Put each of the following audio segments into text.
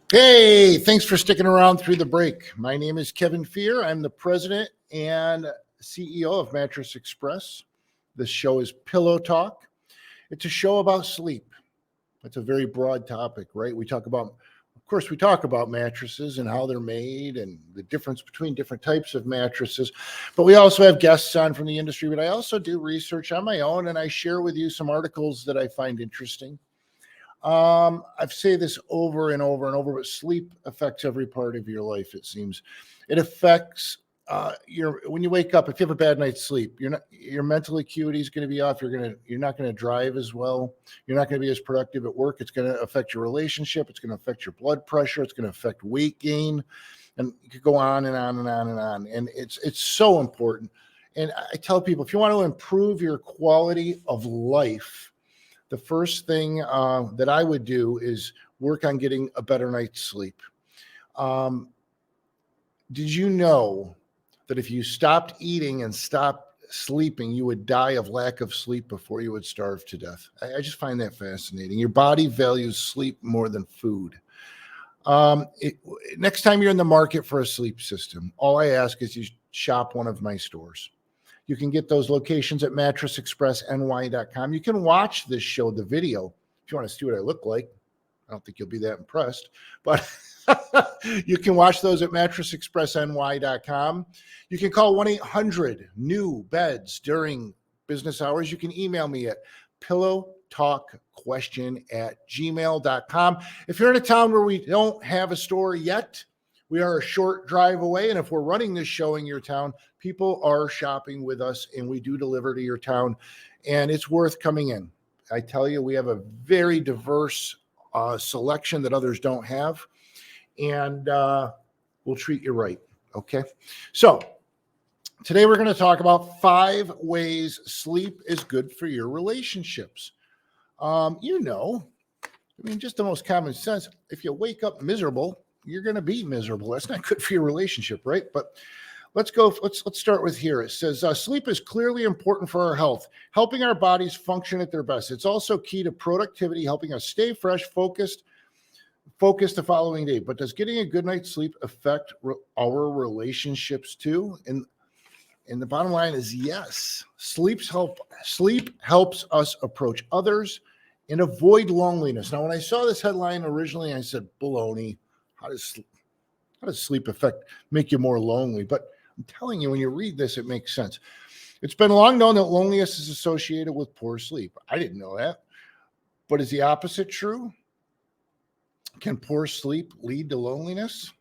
Hey, thanks for sticking around through the break. My name is Kevin Fear. I'm the president and CEO of Mattress Express. This show is Pillow Talk. It's a show about sleep. It's a very broad topic, right? We talk about mattresses and how they're made and the difference between different types of mattresses. But we also have guests on from the industry. But I also do research on my own and I share with you some articles that I find interesting. I've said this over and over and over, but sleep affects every part of your life. It seems it affects your when you wake up. If you have a bad night's sleep, your mental acuity is going to be off. You're not going to drive as well. You're not going to be as productive at work. It's going to affect your relationship. It's going to affect your blood pressure. It's going to affect weight gain, and you could go on and on and on and on. And it's so important. And I tell people, if you want to improve your quality of life, the first thing that I would do is work on getting a better night's sleep. Did you know that if you stopped eating and stopped sleeping, you would die of lack of sleep before you would starve to death? I just find that fascinating. Your body values sleep more than food. Next time you're in the market for a sleep system, all I ask is you shop one of my stores. You can get those locations at mattressexpressny.com. You can watch this show, the video, if you want to see what I look like. I don't think you'll be that impressed, but you can watch those at mattressexpressny.com. You can call 1-800-NEW-BEDS during business hours. You can email me at pillowtalkquestion@gmail.com. If you're in a town where we don't have a store yet, we are a short drive away. And if we're running this show in your town, people are shopping with us and we do deliver to your town. And it's worth coming in. I tell you, we have a very diverse selection that others don't have. And we'll treat you right. Okay. So today we're going to talk about 5 ways sleep is good for your relationships. Just the most common sense. If you wake up miserable, you're going to be miserable. That's not good for your relationship, right? But let's start with here. It says sleep is clearly important for our health, helping our bodies function at their best. It's also key to productivity, helping us stay fresh, focused the following day. But does getting a good night's sleep affect our relationships too? And the bottom line is yes. Sleep helps us approach others and avoid loneliness. Now, when I saw this headline originally, I said, baloney. How does sleep make you more lonely? But I'm telling you, when you read this, it makes sense. It's been long known that loneliness is associated with poor sleep. I didn't know that. But is the opposite true? Can poor sleep lead to loneliness?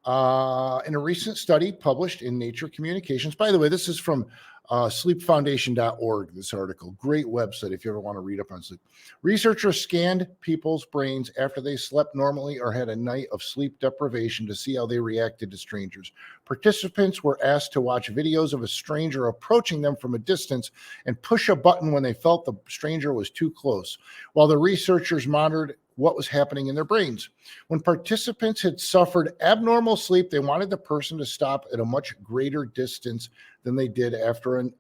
In a recent study published in Nature Communications, by the way, this is from sleepfoundation.org, this article. Great website if you ever want to read up on sleep. Researchers scanned people's brains after they slept normally or had a night of sleep deprivation to see how they reacted to strangers. Participants were asked to watch videos of a stranger approaching them from a distance and push a button when they felt the stranger was too close, while the researchers monitored what was happening in their brains. When participants had suffered abnormal sleep, they wanted the person to stop at a much greater distance than they did after a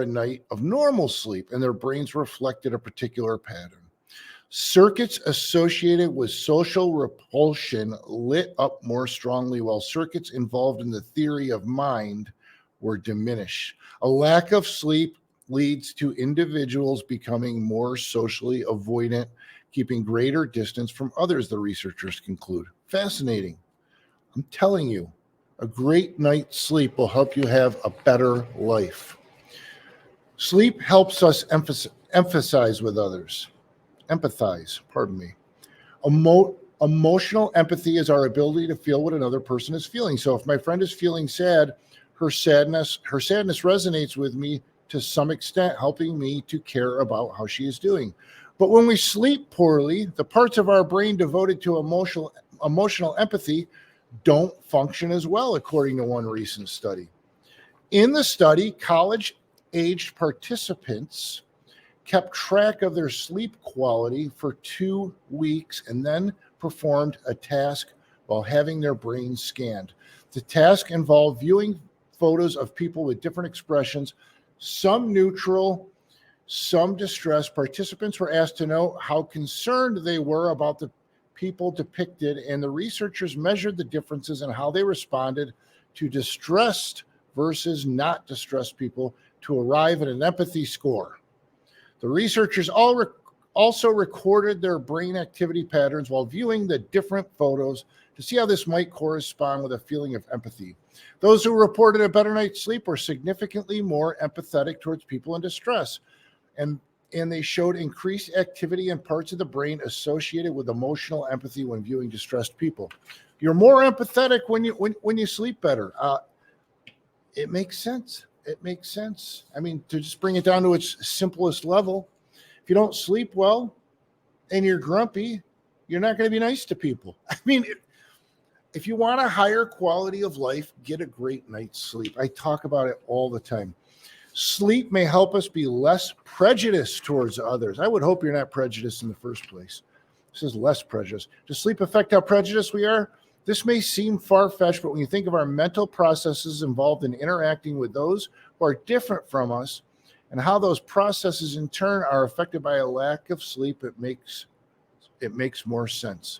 night of normal sleep, and their brains reflected a particular pattern. Circuits associated with social repulsion lit up more strongly, while circuits involved in the theory of mind were diminished. A lack of sleep leads to individuals becoming more socially avoidant, keeping greater distance from others, the researchers conclude. Fascinating. I'm telling you, a great night's sleep will help you have a better life. Sleep helps us empathize with others. Emotional empathy is our ability to feel what another person is feeling. So if my friend is feeling sad, her sadness resonates with me to some extent, helping me to care about how she is doing. But when we sleep poorly, the parts of our brain devoted to emotional empathy don't function as well, according to one recent study. In the study, college-aged participants kept track of their sleep quality for 2 weeks and then performed a task while having their brains scanned. The task involved viewing photos of people with different expressions, some neutral, some distressed. Participants were asked to know how concerned they were about the people depicted, and the researchers measured the differences in how they responded to distressed versus not distressed people to arrive at an empathy score. The researchers also recorded their brain activity patterns while viewing the different photos to see how this might correspond with a feeling of empathy. Those who reported a better night's sleep were significantly more empathetic towards people in distress, and they showed increased activity in parts of the brain associated with emotional empathy when viewing distressed people. You're more empathetic when you sleep better. It makes sense. It makes sense. I mean, to just bring it down to its simplest level, if you don't sleep well and you're grumpy, you're not going to be nice to people. I mean, if you want a higher quality of life, get a great night's sleep. I talk about it all the time. Sleep may help us be less prejudiced towards others. I would hope you're not prejudiced in the first place. This is less prejudice. Does sleep affect how prejudiced we are? This may seem far-fetched, but when you think of our mental processes involved in interacting with those who are different from us and how those processes in turn are affected by a lack of sleep, it makes more sense.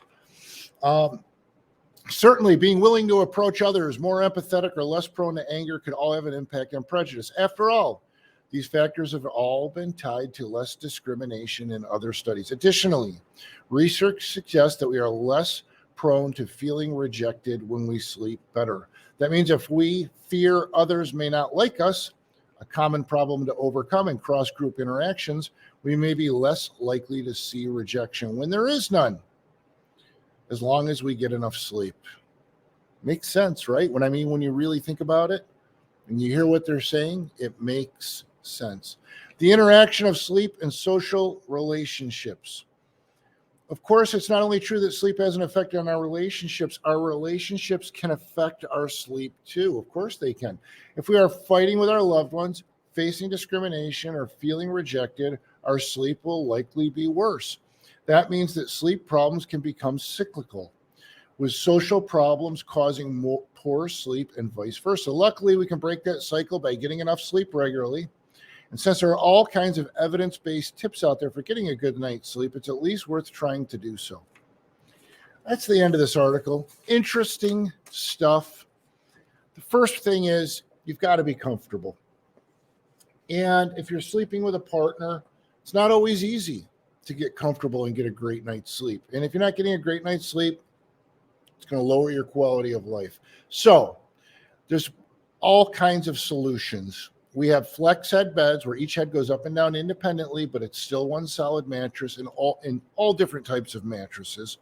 Certainly, being willing to approach others more empathetic or less prone to anger could all have an impact on prejudice. After all, these factors have all been tied to less discrimination in other studies. Additionally, research suggests that we are less prone to feeling rejected when we sleep better. That means if we fear others may not like us, a common problem to overcome in cross-group interactions, we may be less likely to see rejection when there is none, as long as we get enough sleep. Makes sense, right? When you really think about it and you hear what they're saying, it makes sense. The interaction of sleep and social relationships. Of course, it's not only true that sleep has an effect on our relationships can affect our sleep too. Of course they can. If we are fighting with our loved ones, facing discrimination, or feeling rejected, our sleep will likely be worse. That means that sleep problems can become cyclical, with social problems causing more poor sleep and vice versa. Luckily, we can break that cycle by getting enough sleep regularly. And since there are all kinds of evidence-based tips out there for getting a good night's sleep, it's at least worth trying to do so. That's the end of this article. Interesting stuff. The first thing is you've got to be comfortable. And if you're sleeping with a partner, it's not always easy to get comfortable and get a great night's sleep. And if you're not getting a great night's sleep, it's going to lower your quality of life. So there's all kinds of solutions. We have flex head beds where each head goes up and down independently, but it's still one solid mattress in all different types of mattresses.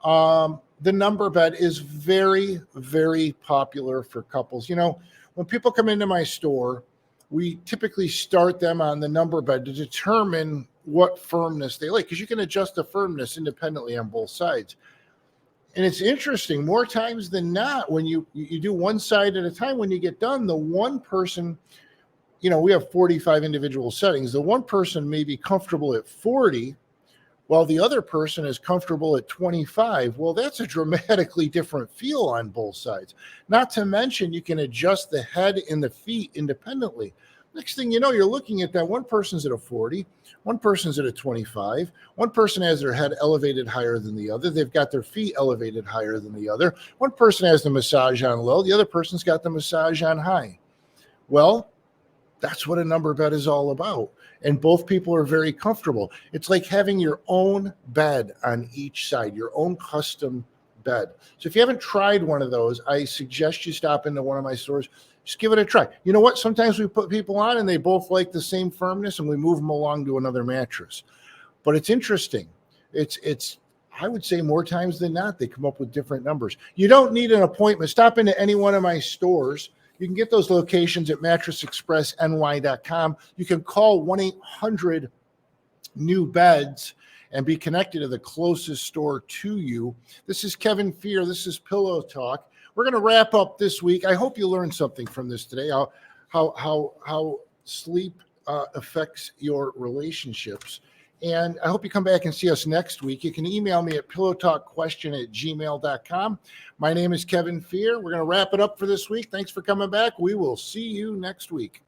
The number bed is very, very popular for couples. You know, when people come into my store, we typically start them on the number bed to determine what firmness they like, because you can adjust the firmness independently on both sides. And it's interesting, more times than not, when you do one side at a time, when you get done, the one person, you know, we have 45 individual settings. The one person may be comfortable at 40, while the other person is comfortable at 25. Well, that's a dramatically different feel on both sides. Not to mention, you can adjust the head and the feet independently. Next thing you know, you're looking at that. One person's at a 40, one person's at a 25, one person has their head elevated higher than the other. They've got their feet elevated higher than the other. One person has the massage on low, the other person's got the massage on high. Well, that's what a number bed is all about. And both people are very comfortable. It's like having your own bed on each side, your own custom bed. So if you haven't tried one of those, I suggest you stop into one of my stores. Just give it a try. You know what? Sometimes we put people on and they both like the same firmness and we move them along to another mattress. But it's interesting. It's I would say more times than not, they come up with different numbers. You don't need an appointment. Stop into any one of my stores. You can get those locations at mattressexpressny.com. You can call 1-800-NEW-BEDS and be connected to the closest store to you. This is Kevin Fear. This is Pillow Talk. We're going to wrap up this week. I hope you learned something from this today, how sleep affects your relationships. And I hope you come back and see us next week. You can email me at pillowtalkquestion@gmail.com. My name is Kevin Fear. We're going to wrap it up for this week. Thanks for coming back. We will see you next week.